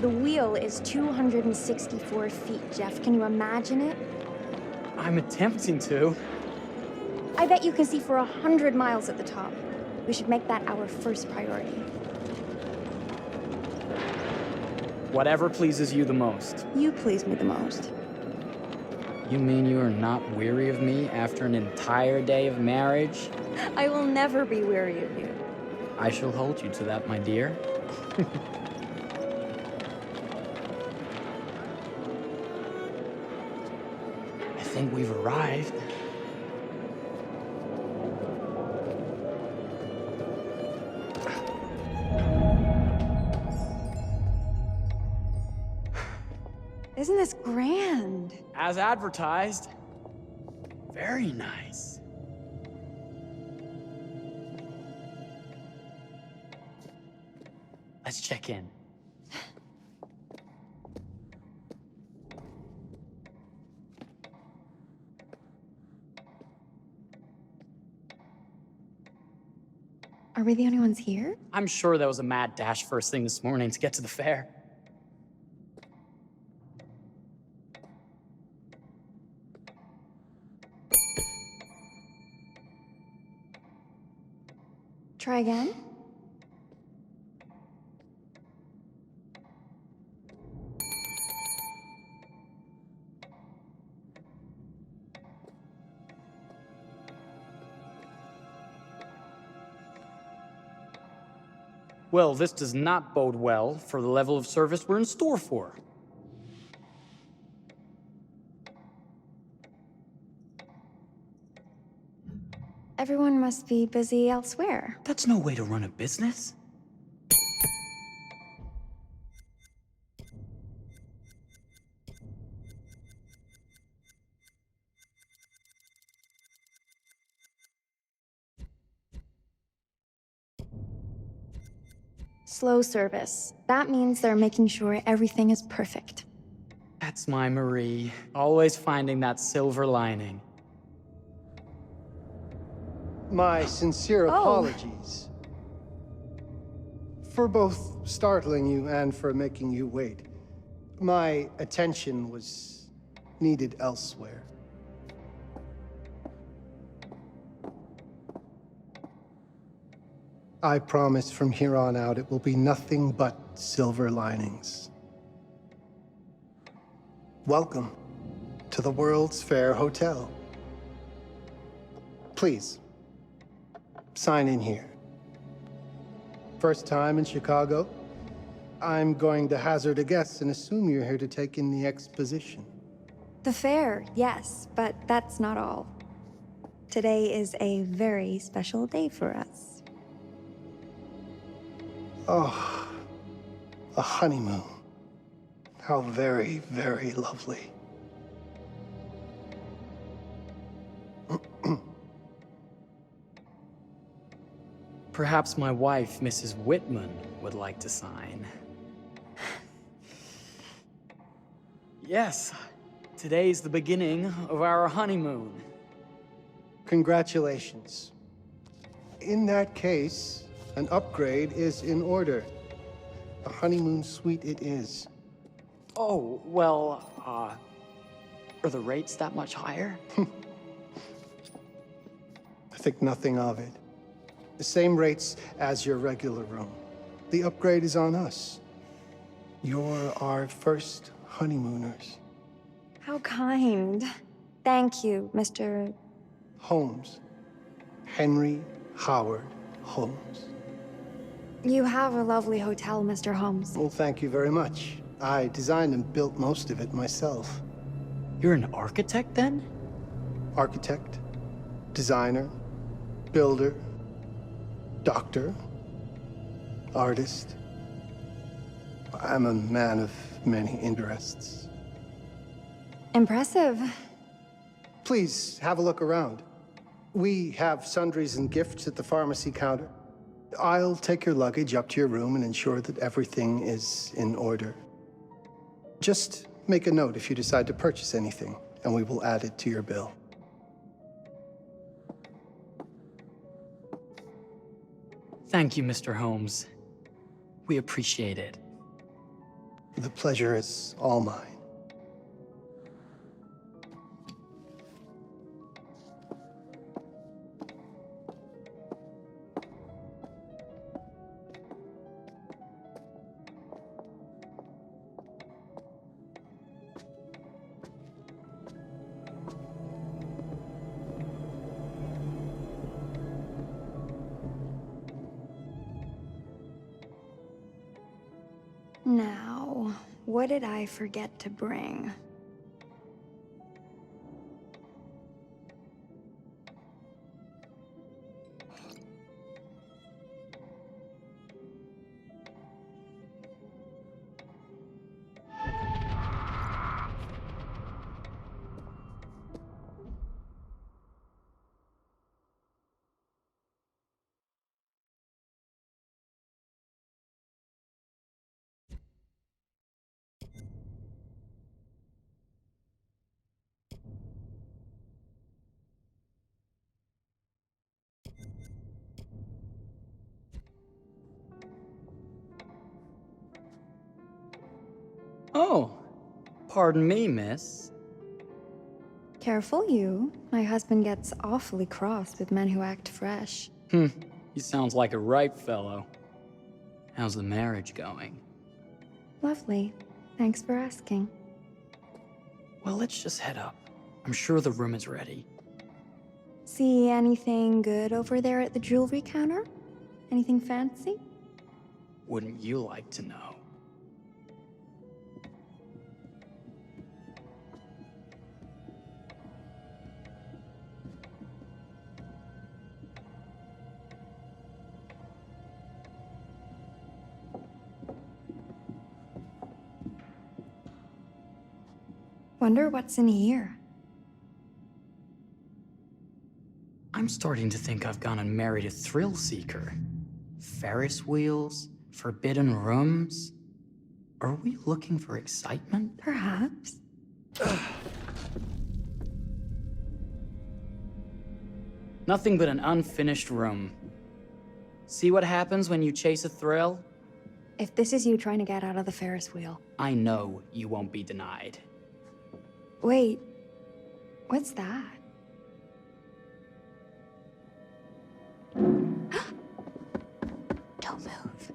The wheel is 264 feet, Jeff. Can you imagine it? I'm attempting to. I bet you can see for 100 miles at the top. We should make that our first priority. Whatever pleases you the most. You please me the most. You mean you are not weary of me after an entire day of marriage? I will never be weary of you. I shall hold you to that, my dear. I think we've arrived. Isn't this grand? As advertised. Very nice. Let's check in. Are we the only ones here? I'm sure that was a mad dash first thing this morning to get to the fair. Try again? Well, this does not bode well for the level of service we're in store for. Everyone must be busy elsewhere. That's no way to run a business. Slow service. That means they're making sure everything is perfect. That's my Marie, always finding that silver lining. My sincere apologies for both startling you and for making you wait. My attention was needed elsewhere. I promise from here on out it will be nothing but silver linings. Welcome to the World's Fair Hotel. Please, sign in here. First time in Chicago? I'm going to hazard a guess and assume you're here to take in the exposition. The fair, yes, but that's not all. Today is a very special day for us. Oh, a honeymoon. How very, very lovely. Perhaps my wife, Mrs. Whitman, would like to sign. Yes, today's the beginning of our honeymoon. Congratulations. In that case, an upgrade is in order. A honeymoon suite it is. Oh, well, are the rates that much higher? I think nothing of it. The same rates as your regular room. The upgrade is on us. You're our first honeymooners. How kind. Thank you, Mr. Holmes. Henry Howard Holmes. You have a lovely hotel, Mr. Holmes. Well, thank you very much. I designed and built most of it myself. You're an architect, then? Architect, designer, builder, doctor, artist. I'm a man of many interests. Impressive. Please, have a look around. We have sundries and gifts at the pharmacy counter. I'll take your luggage up to your room and ensure that everything is in order. Just make a note if you decide to purchase anything, and we will add it to your bill. Thank you, Mr. Holmes. We appreciate it. The pleasure is all mine. Now, what did I forget to bring? Oh, pardon me, miss. Careful you. My husband gets awfully cross with men who act fresh. He sounds like a ripe fellow. How's the marriage going? Lovely. Thanks for asking. Well, let's just head up. I'm sure the room is ready. See anything good over there at the jewelry counter? Anything fancy? Wouldn't you like to know? Wonder what's in here. I'm starting to think I've gone and married a thrill seeker. Ferris wheels, forbidden rooms. Are we looking for excitement? Perhaps. Nothing but an unfinished room. See what happens when you chase a thrill? If this is you trying to get out of the Ferris wheel. I know you won't be denied. Wait, what's that? Don't move.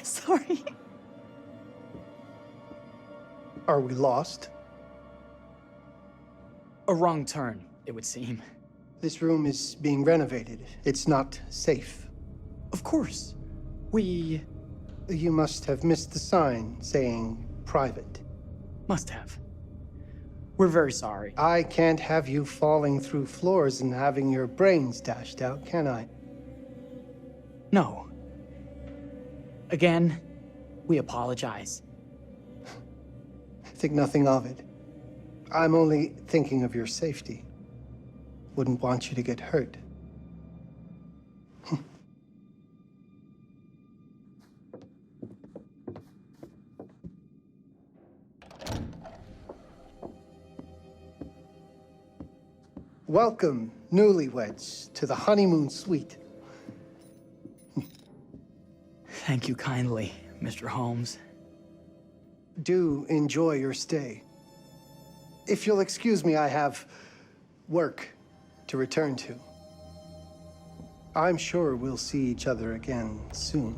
Sorry. Are we lost? A wrong turn, it would seem. This room is being renovated. It's not safe. Of course. We You must have missed the sign saying private. must have. We're very sorry. I can't have you falling through floors and having your brains dashed out, can I? No. Again, we apologize. Think nothing of it. I'm only thinking of your safety. Wouldn't want you to get hurt. Welcome, newlyweds, to the honeymoon suite. Thank you kindly, Mr. Holmes. Do enjoy your stay. If you'll excuse me, I have work to return to. I'm sure we'll see each other again soon.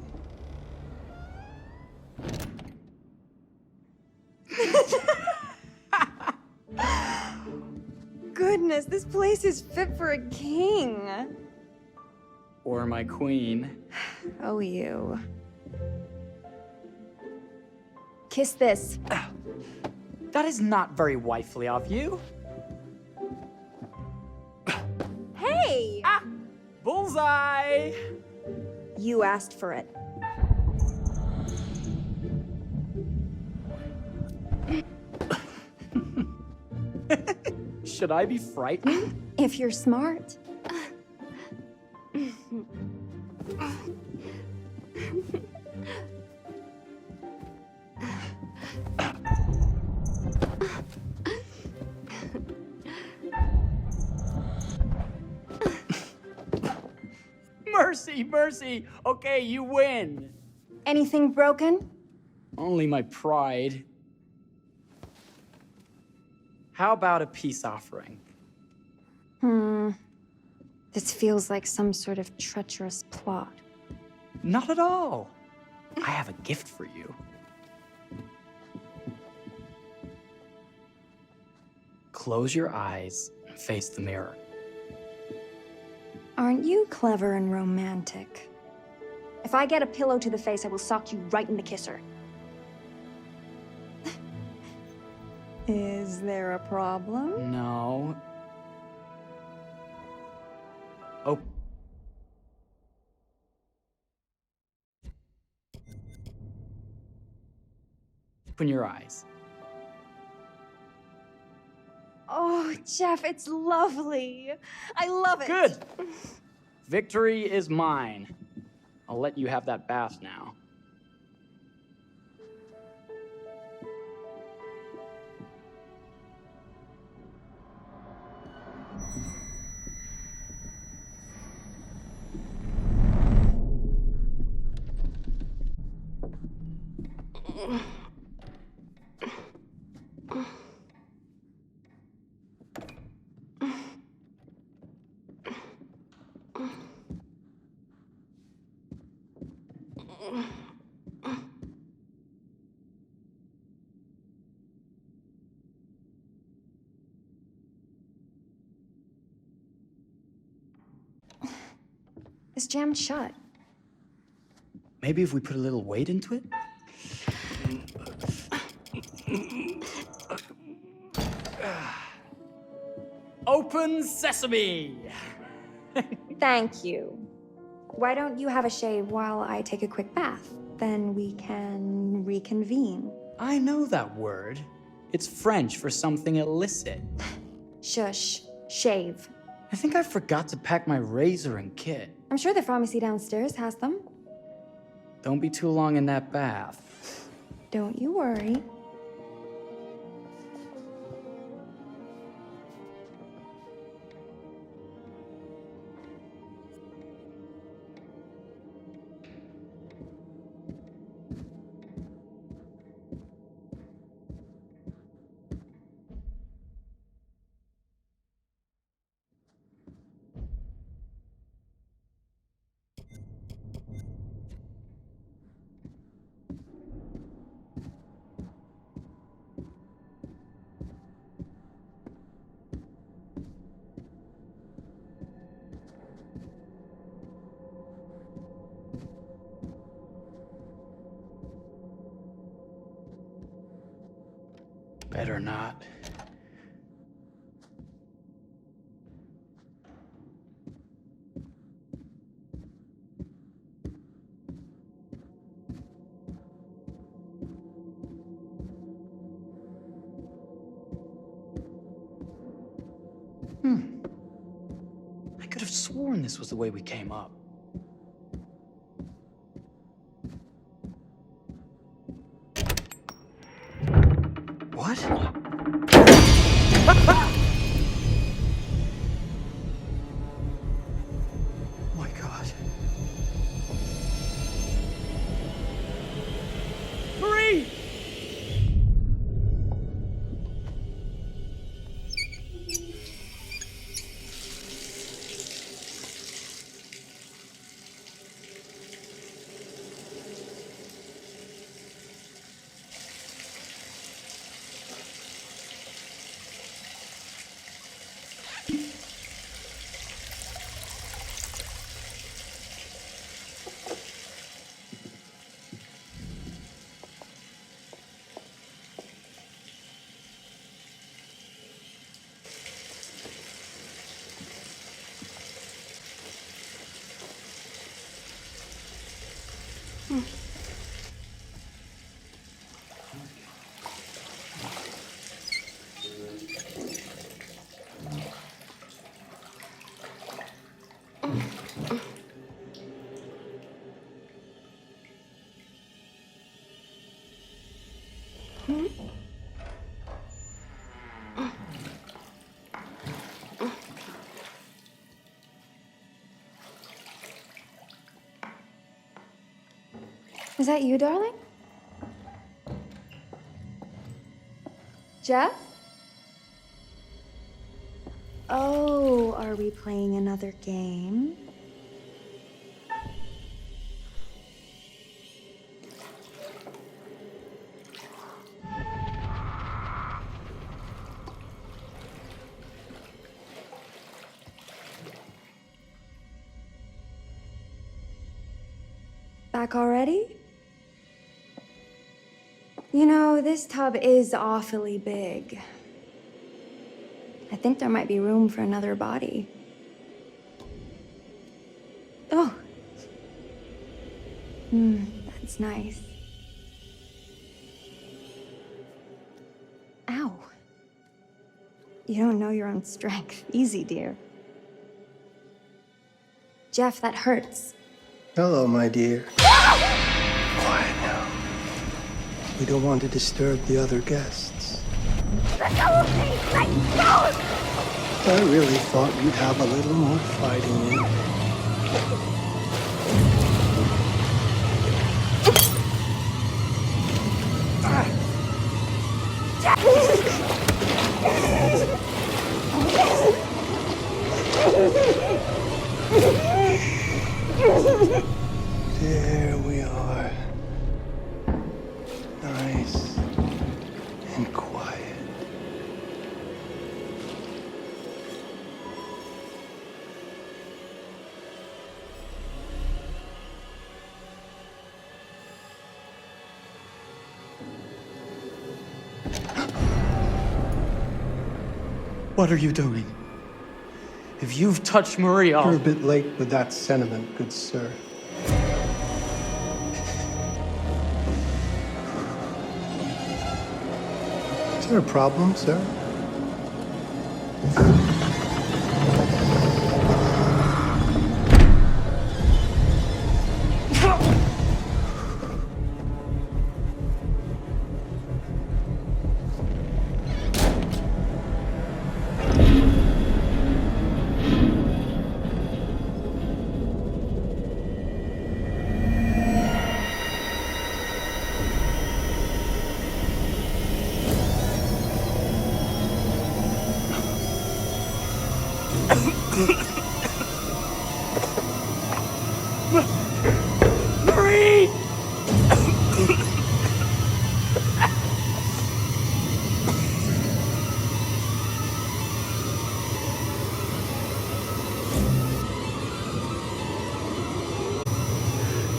Goodness, this place is fit for a king. Or my queen. Oh, you. Kiss this. That is not very wifely of you. Hey! Bullseye! You asked for it. Should I be frightened? If you're smart. Mercy, mercy! Okay, you win! Anything broken? Only my pride. How about a peace offering? This feels like some sort of treacherous plot. Not at all. I have a gift for you. Close your eyes and face the mirror. Aren't you clever and romantic? If I get a pillow to the face, I will sock you right in the kisser. Is there a problem? No. Open your eyes. Oh, Jeff, it's lovely. I love it. Good. Victory is mine. I'll let you have that bath now. It's jammed shut. Maybe if we put a little weight into it? Open sesame! Thank you. Why don't you have a shave while I take a quick bath? Then we can reconvene. I know that word. It's French for something illicit. Shush. Shave. I think I forgot to pack my razor and kit. I'm sure the pharmacy downstairs has them. Don't be too long in that bath. Don't you worry. Better not. I could have sworn this was the way we came up. What? Oh my God. Hurry! Is that you, darling? Jeff? Oh, are we playing another game? Back already? You know, this tub is awfully big. I think there might be room for another body. Oh. That's nice. Ow. You don't know your own strength. Easy, dear. Jeff, that hurts. Hello, my dear. Quiet now. We don't want to disturb the other guests. Let go of me! Let go of me! I really thought you'd have a little more fight in you. There we are. Nice and quiet. What are you doing? If you've touched Marie, I'll... You're a bit late with that sentiment, good sir. Is there a problem, sir? Marie!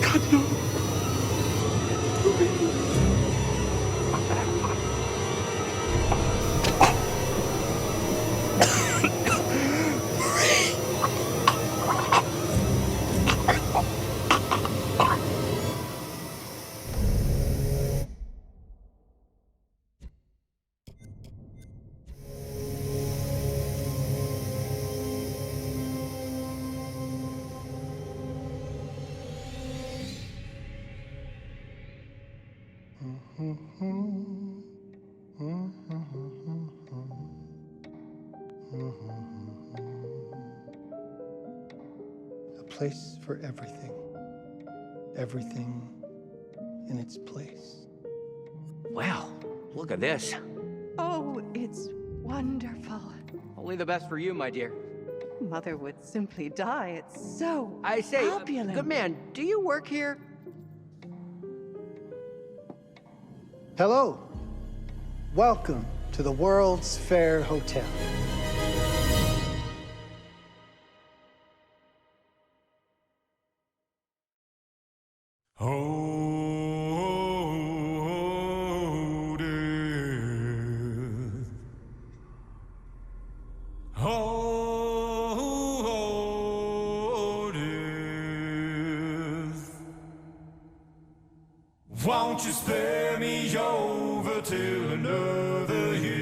God, no. A place for everything. Everything in its place. Wow, look at this. Oh, it's wonderful. Only the best for you, my dear. Mother would simply die. It's so I say, opulent. good man, do you work here? Hello. Welcome to the World's Fair Hotel. Oh, death. Oh, death. Won't you spare me over till another year?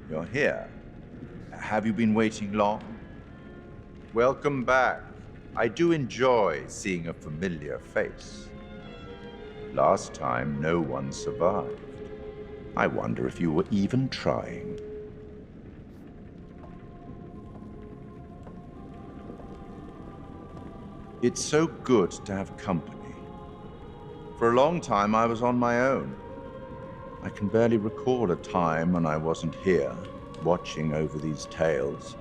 you're here. Have you been waiting long? Welcome back. I do enjoy seeing a familiar face. Last time, no one survived. I wonder if you were even trying. It's so good to have company. For a long time, I was on my own. I can barely recall a time when I wasn't here, watching over these tales.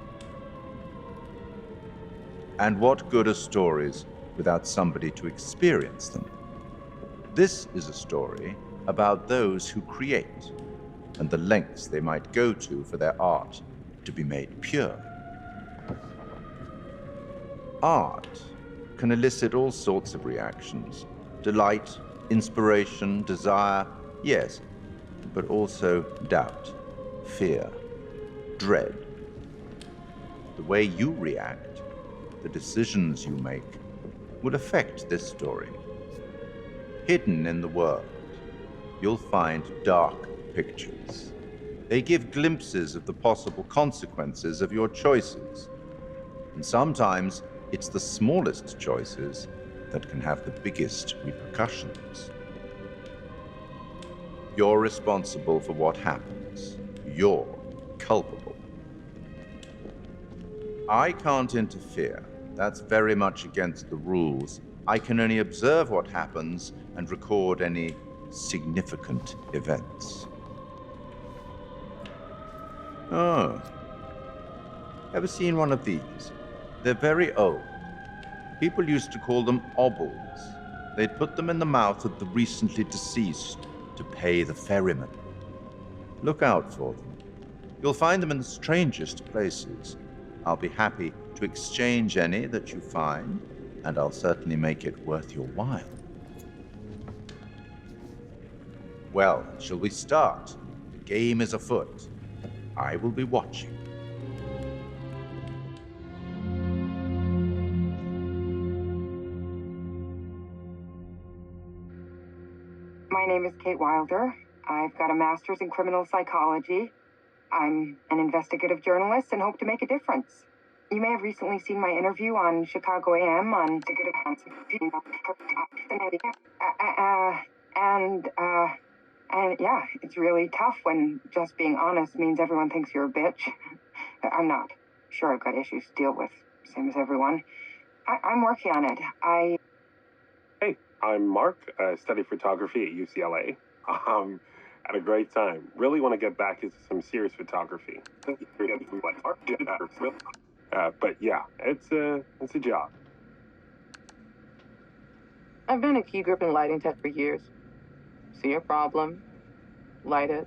And what good are stories without somebody to experience them? This is a story about those who create, and the lengths they might go to for their art to be made pure. Art can elicit all sorts of reactions. Delight, inspiration, desire, yes, but also doubt, fear, dread. The way you react, the decisions you make, would affect this story. Hidden in the world, you'll find dark pictures. They give glimpses of the possible consequences of your choices. And sometimes it's the smallest choices that can have the biggest repercussions. You're responsible for what happens. You're culpable. I can't interfere. That's very much against the rules. I can only observe what happens and record any significant events. Oh. Ever seen one of these? They're very old. People used to call them obbles. They'd put them in the mouth of the recently deceased to pay the ferryman. Look out for them. You'll find them in the strangest places. I'll be happy to exchange any that you find, and I'll certainly make it worth your while. Well, shall we start? The game is afoot. I will be watching. My name is Kate Wilder. I've got a master's in criminal psychology. I'm an investigative journalist and hope to make a difference. You may have recently seen my interview on Chicago AM on and yeah, it's really tough when just being honest means everyone thinks you're a bitch. I'm not. Sure, I've got issues to deal with, same as everyone. I'm working on it. Hey, I'm Mark. I study photography at UCLA. Had a great time. Really want to get back into some serious photography. But yeah, it's a job. I've been a key grip and lighting tech for years. See a problem, light it.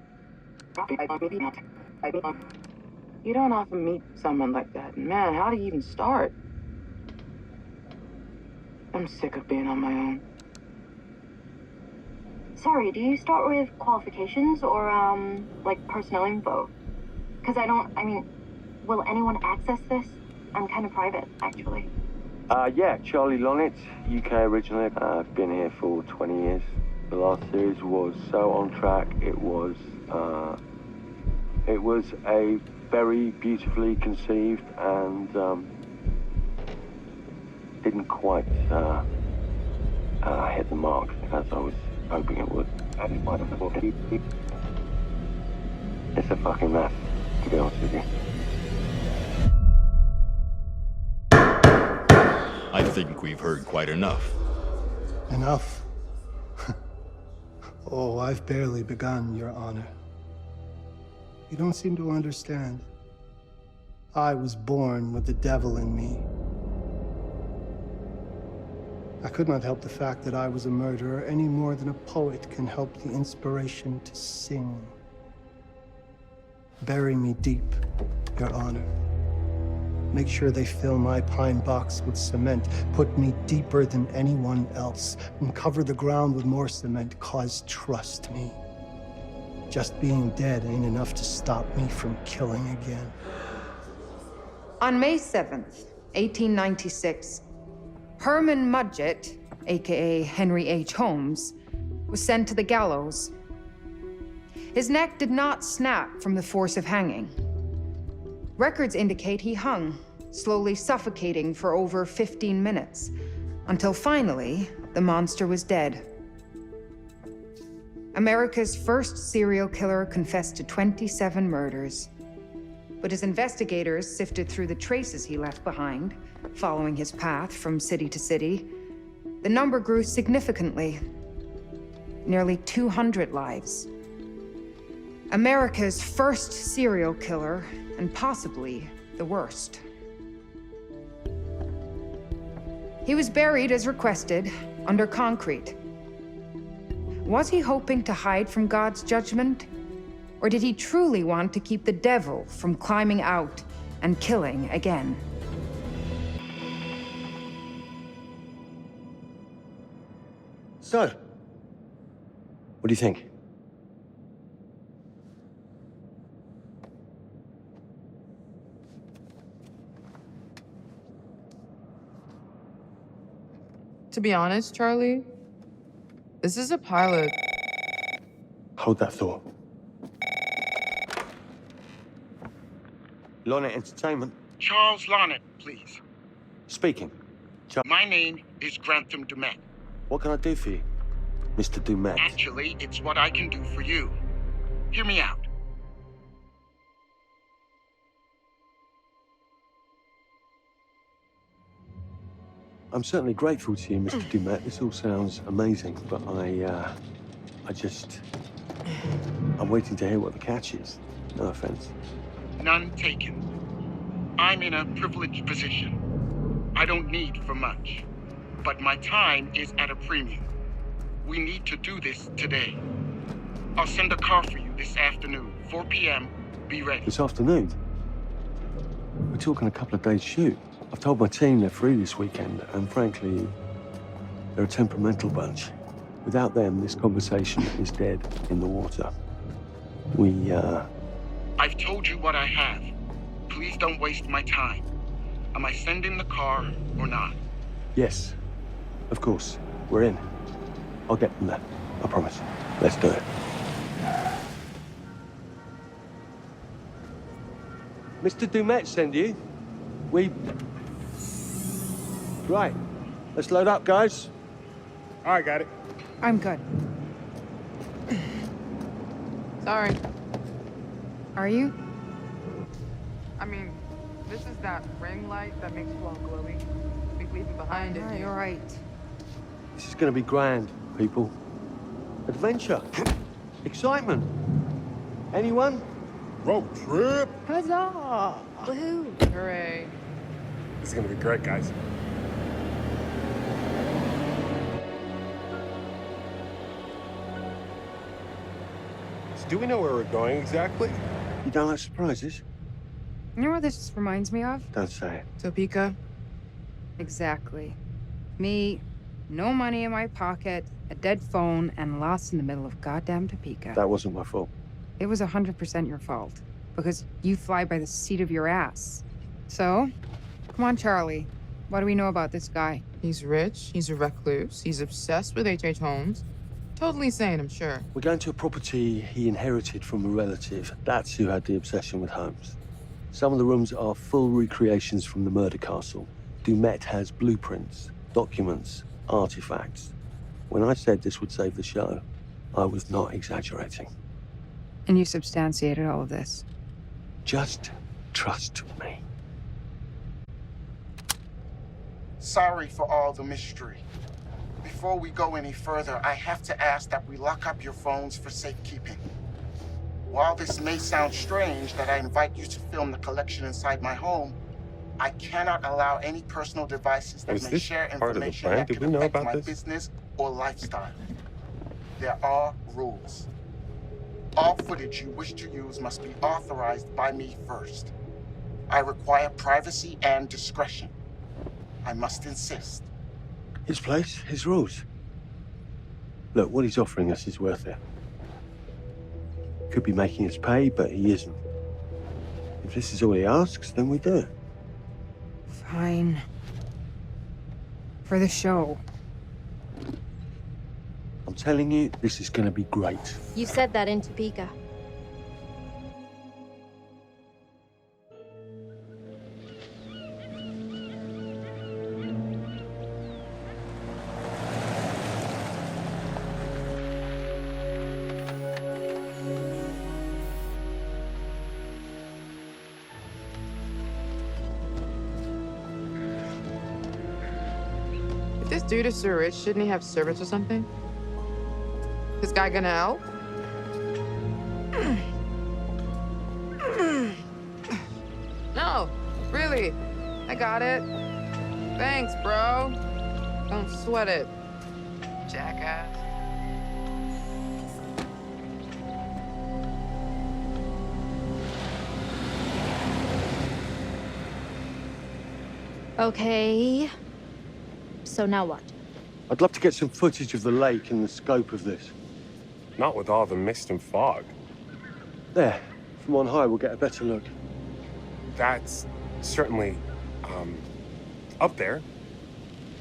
You don't often meet someone like that. Man, how do you even start? I'm sick of being on my own. Sorry, do you start with qualifications or, like, personnel info? Because will anyone access this? I'm kind of private, actually. Yeah, Charlie Lonitz, UK originally. I've been here for 20 years. The last series was so on track. It was a very beautifully conceived and didn't quite hit the mark as I was hoping it would. It's a fucking mess, to be honest with you. I think we've heard quite enough. Enough? Oh, I've barely begun, Your Honor. You don't seem to understand. I was born with the devil in me. I could not help the fact that I was a murderer any more than a poet can help the inspiration to sing. Bury me deep, Your Honor. Make sure they fill my pine box with cement. Put me deeper than anyone else. And cover the ground with more cement, 'cause trust me, just being dead ain't enough to stop me from killing again. On May 7th, 1896, Herman Mudgett, aka Henry H. Holmes, was sent to the gallows. His neck did not snap from the force of hanging. Records indicate he hung, slowly suffocating for over 15 minutes, until finally, the monster was dead. America's first serial killer confessed to 27 murders. But as investigators sifted through the traces he left behind, following his path from city to city, the number grew significantly. Nearly 200 lives. America's first serial killer, and possibly the worst. He was buried as requested, under concrete. Was he hoping to hide from God's judgment? Or did he truly want to keep the devil from climbing out and killing again? So, what do you think? To be honest, Charlie, this is a pilot. Hold that thought. Lonnet Entertainment. Charles Lonnet, please. Speaking. My name is Grantham Dumet. What can I do for you, Mr. Dumet? Actually, it's what I can do for you. Hear me out. I'm certainly grateful to you, Mr. Dumet. This all sounds amazing, but I'm waiting to hear what the catch is. No offense. None taken. I'm in a privileged position. I don't need for much, but my time is at a premium. We need to do this today. I'll send a car for you this afternoon, 4 p.m. Be ready. This afternoon? We're talking a couple of days shoot. I've told my team they're free this weekend, and frankly, they're a temperamental bunch. Without them, this conversation is dead in the water. I've told you what I have. Please don't waste my time. Am I sending the car or not? Yes, of course. We're in. I'll get them there. I promise. Let's do it. Mr. Dumet send you? Right. Let's load up, guys. All right, got it. I'm good. Sorry. Are you? I mean, this is that ring light that makes you all glowy. Be leaving behind it. You're right. This is going to be grand, people. Adventure. Excitement. Anyone? Road trip. Huzzah! Woohoo! Hooray. This is gonna be great, guys. So do we know where we're going exactly? You don't like surprises? You know what this reminds me of? Don't say it. Topeka? Exactly. Me, no money in my pocket, a dead phone, and lost in the middle of goddamn Topeka. That wasn't my fault. It was 100% your fault. Because you fly by the seat of your ass. So, come on, Charlie. What do we know about this guy? He's rich, he's a recluse, he's obsessed with H.H. Holmes. Totally sane, I'm sure. We're going to a property he inherited from a relative. That's who had the obsession with Holmes. Some of the rooms are full recreations from the murder castle. Dumet has blueprints, documents, artifacts. When I said this would save the show, I was not exaggerating. And you substantiated all of this? Just trust me. Sorry for all the mystery. Before we go any further, I have to ask that we lock up your phones for safekeeping. While this may sound strange that I invite you to film the collection inside my home, I cannot allow any personal devices that may share information that could affect my business or lifestyle. There are rules. All footage you wish to use must be authorized by me first. I require privacy and discretion. I must insist. His place, his rules. Look, what he's offering us is worth it. Could be making us pay, but he isn't. If this is all he asks, then we do it. Fine. For the show. I'm telling you, this is going to be great. You said that in Topeka. Dude is so rich, shouldn't he have servants or something? This guy gonna help? No, really. I got it. Thanks, bro. Don't sweat it, jackass. Okay. So now what? I'd love to get some footage of the lake and the scope of this. Not with all the mist and fog. There, from on high, we'll get a better look. That's certainly, up there.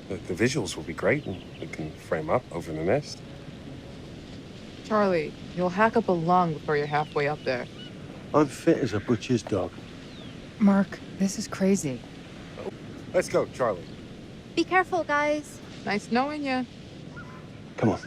The visuals will be great, and we can frame up over the mist. Charlie, you'll hack up a lung before you're halfway up there. I'm fit as a butcher's dog. Mark, this is crazy. Let's go, Charlie. Be careful, guys. Nice knowing you. Come on.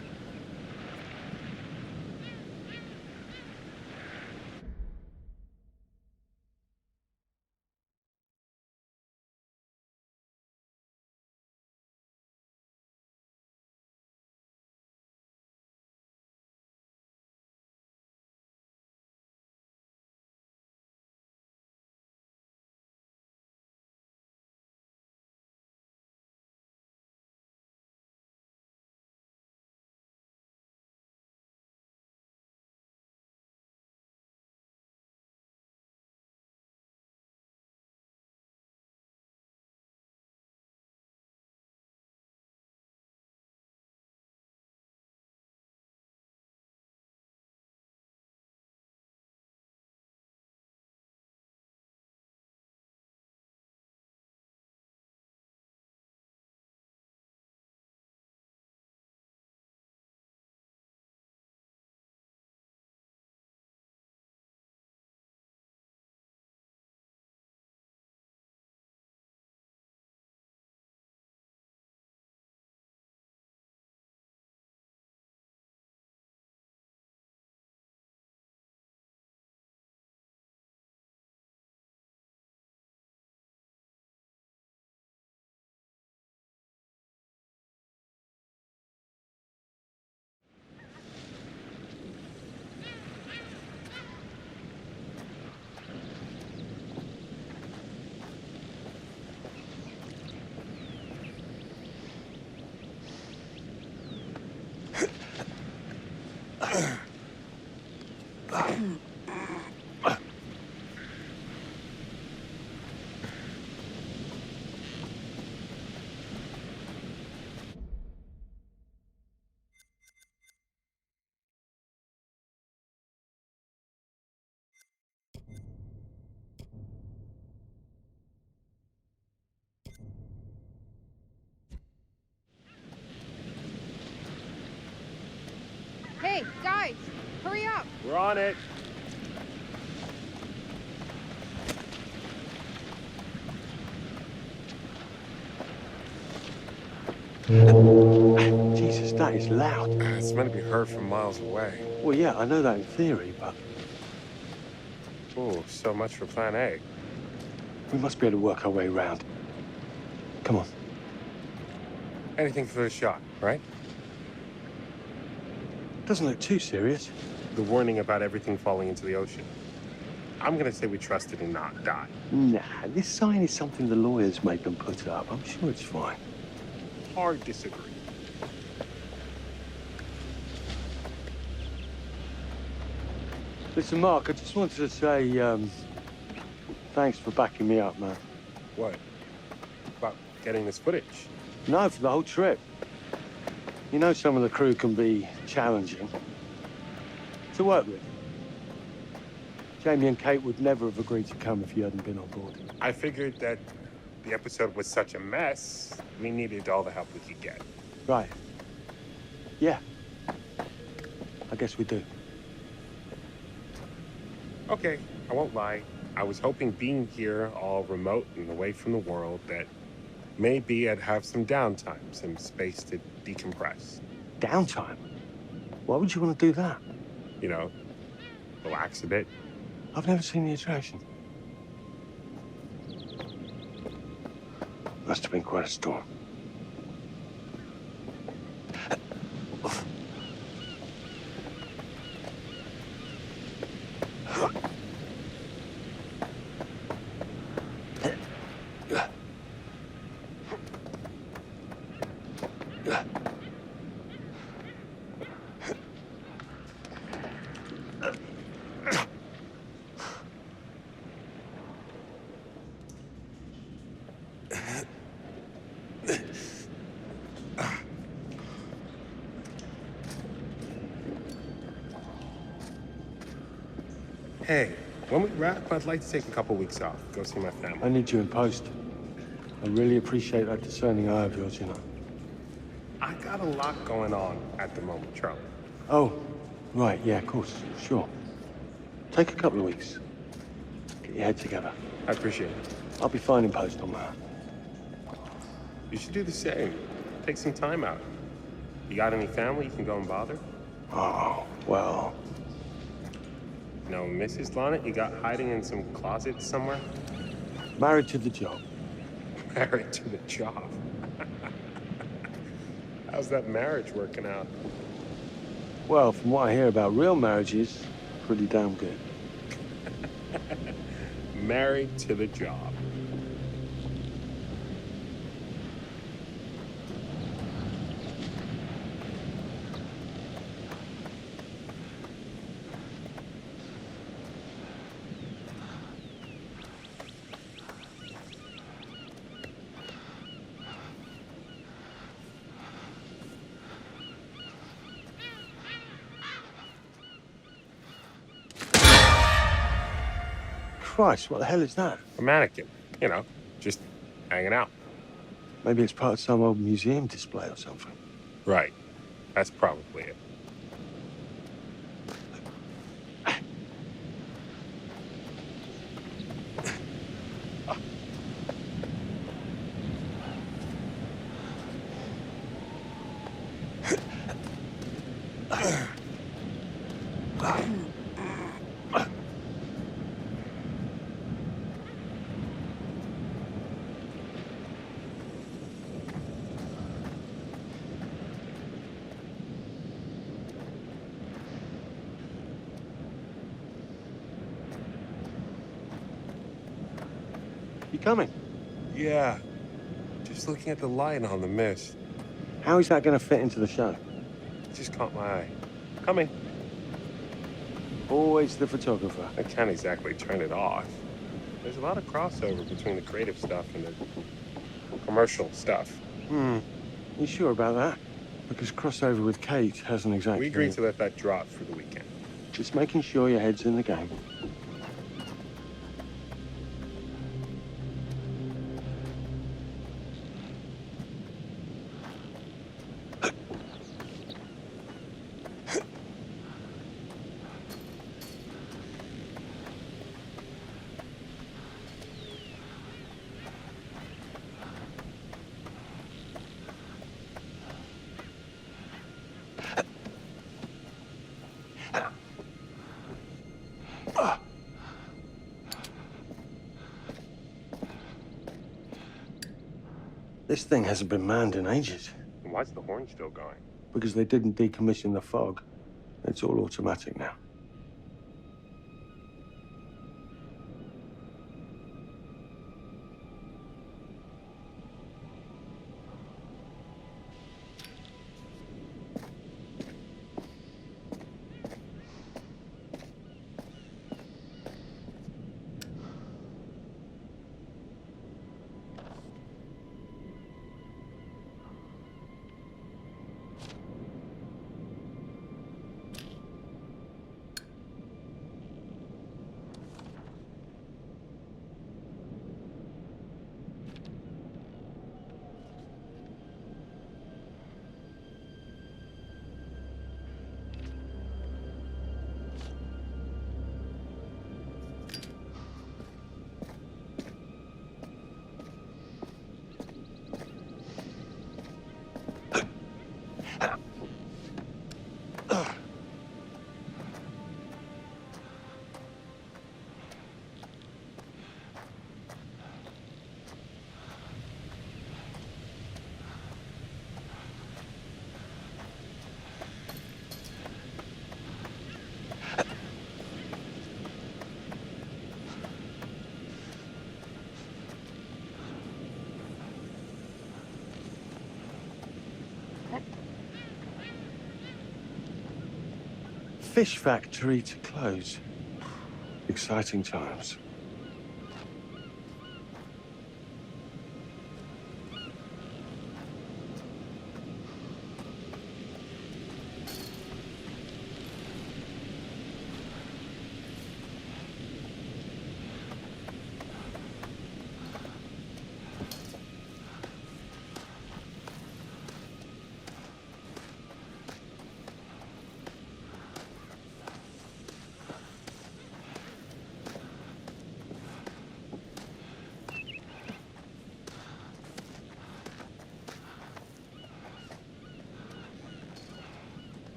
Hey, guys, hurry up! We're on it. Jesus, that is loud. It's meant to be heard from miles away. Well, yeah, I know that in theory, but... Oh, so much for plan A. we must be able to work our way around. Come on. Anything for the shot, right? Doesn't look too serious. The warning about everything falling into the ocean. I'm gonna say we trust it and not die. Nah, this sign is something the lawyers made them put up. I'm sure it's fine. Hard disagree. Listen, Mark, I just wanted to say, thanks for backing me up, man. What? About getting this footage? No, for the whole trip. You know some of the crew can be challenging to work with. Jamie and Kate would never have agreed to come if you hadn't been on board. I figured that the episode was such a mess, we needed all the help we could get. Right. Yeah. I guess we do. Okay, I won't lie. I was hoping being here all remote and away from the world that maybe I'd have some downtime, some space to decompress. Downtime? Why would you want to do that? You know, relax a bit. I've never seen the attraction. Must have been quite a storm. Hey, when we wrap, I'd like to take a couple weeks off. Go see my family. I need you in post. I really appreciate that discerning eye of yours, you know. I got a lot going on at the moment, Charlie. Oh, right, yeah, of course, sure. Take a couple of weeks. Get your head together. I appreciate it. I'll be fine in post on that. You should do the same. Take some time out. You got any family you can go and bother? Oh, well. No, Mrs. Lonnet, you got hiding in some closet somewhere? Married to the job. Married to the job. How's that marriage working out? Well, from what I hear about real marriages, pretty damn good. Married to the job. Christ, what the hell is that? A mannequin, you know, just hanging out. Maybe it's part of some old museum display or something. Right. That's probably it. You coming? Yeah. Just looking at the light on the mist. How is that going to fit into the show? It just caught my eye. Coming. Always the photographer. I can't exactly turn it off. There's a lot of crossover between the creative stuff and the commercial stuff. You sure about that? Because crossover with Kate hasn't exactly... We agreed to let that drop for the weekend. Just making sure your head's in the game. This thing hasn't been manned in ages. Why's the horn still going? Because they didn't decommission the fog. It's all automatic now. Fish factory to close. Exciting times.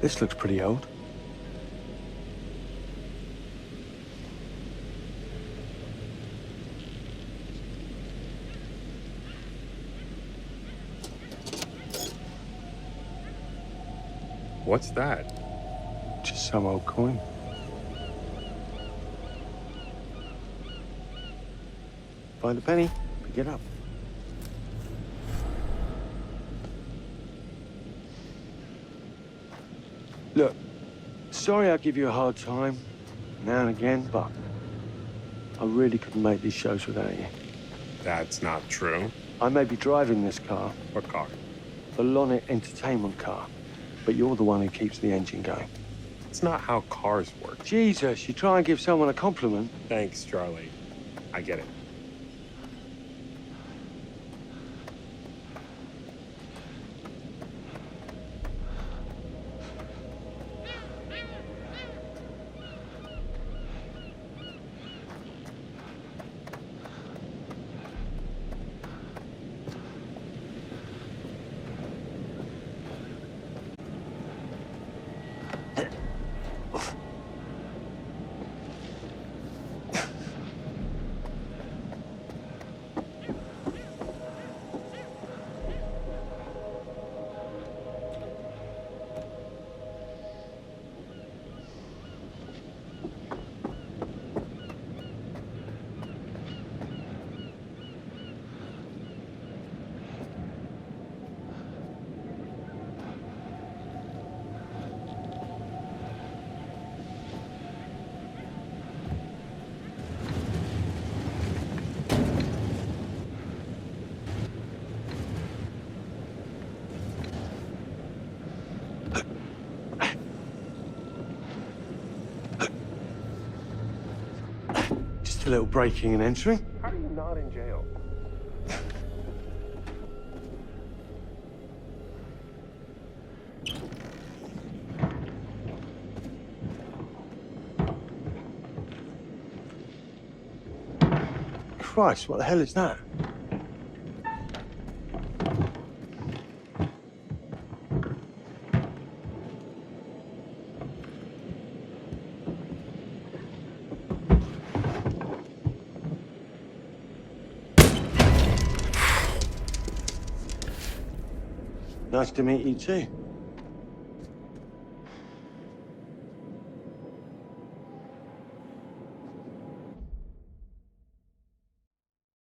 This looks pretty old. What's that? Just some old coin. Find a penny, pick it up. Look, sorry I give you a hard time now and again, but I really couldn't make these shows without you. That's not true. I may be driving this car. What car? The Lonnet entertainment car. But you're the one who keeps the engine going. It's not how cars work. Jesus, you try and give someone a compliment. Thanks, Charlie. I get it. A little breaking and entering. How are you not in jail? Christ, what the hell is that? Nice to meet you too.